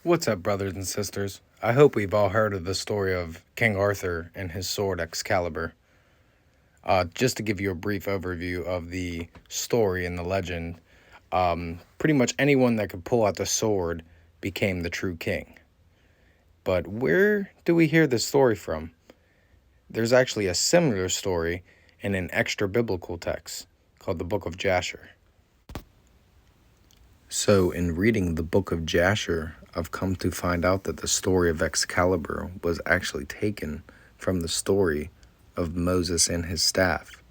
What's up, brothers and sisters? I hope we've all heard of the story of King Arthur and his sword Excalibur. Just to give you a brief overview of the story and the legend, pretty much anyone that could pull out the sword became the true king. But where do we hear this story from? There's actually a similar story in an extra biblical text called the Book of Jasher. So, in reading the Book of Jasher, I've come to find out that the story of Excalibur was actually taken from the story of Moses and his staff.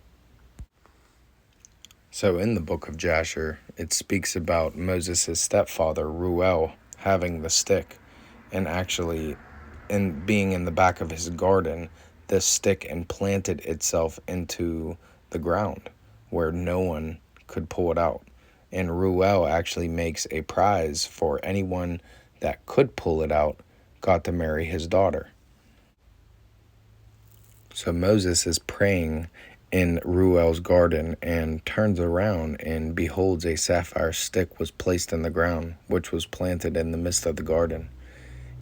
So, in the Book of Jasher, it speaks about Moses' stepfather, Ruel, having the stick, and actually being in the back of his garden, this stick implanted itself into the ground where no one could pull it out. And Ruel actually makes a prize for anyone that could pull it out got to marry his daughter. So Moses is praying in Ruel's garden and turns around and beholds a sapphire stick was placed in the ground, which was planted in the midst of the garden.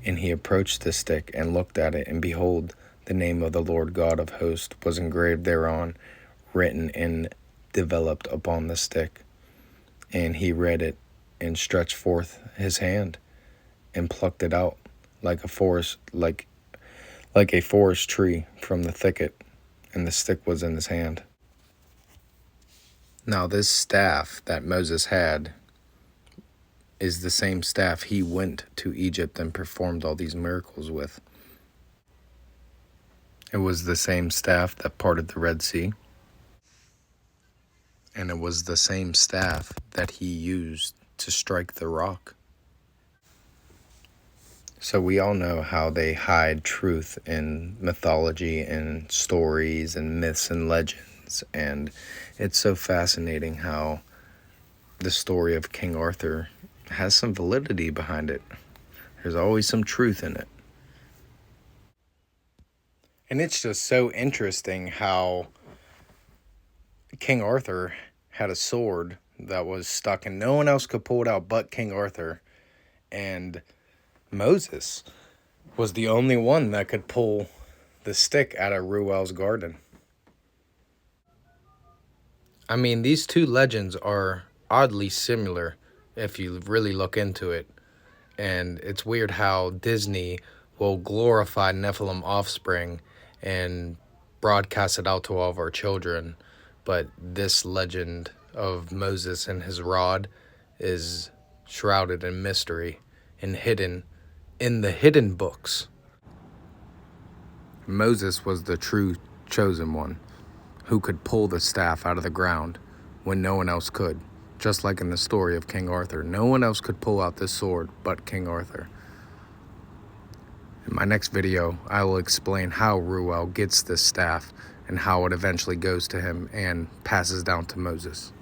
And he approached the stick and looked at it, and behold, the name of the Lord God of hosts was engraved thereon, written and developed upon the stick. And he read it and stretched forth his hand and plucked it out like a forest tree from the thicket, and the stick was in his hand. Now this staff that Moses had is the same staff he went to Egypt and performed all these miracles with. It was the same staff that parted the Red Sea. And it was the same staff that he used to strike the rock. So we all know how they hide truth in mythology and stories and myths and legends. And it's so fascinating how the story of King Arthur has some validity behind it. There's always some truth in it. And it's just so interesting how King Arthur had a sword that was stuck and no one else could pull it out but King Arthur. And Moses was the only one that could pull the stick out of Ruel's garden. I mean, these two legends are oddly similar if you really look into it. And it's weird how Disney will glorify Nephilim offspring and broadcast it out to all of our children. But this legend of Moses and his rod is shrouded in mystery and hidden in the hidden books. Moses was the true chosen one who could pull the staff out of the ground when no one else could. Just like in the story of King Arthur, no one else could pull out this sword but King Arthur. In my next video, I will explain how Ruel gets this staff and how it eventually goes to him and passes down to Moses.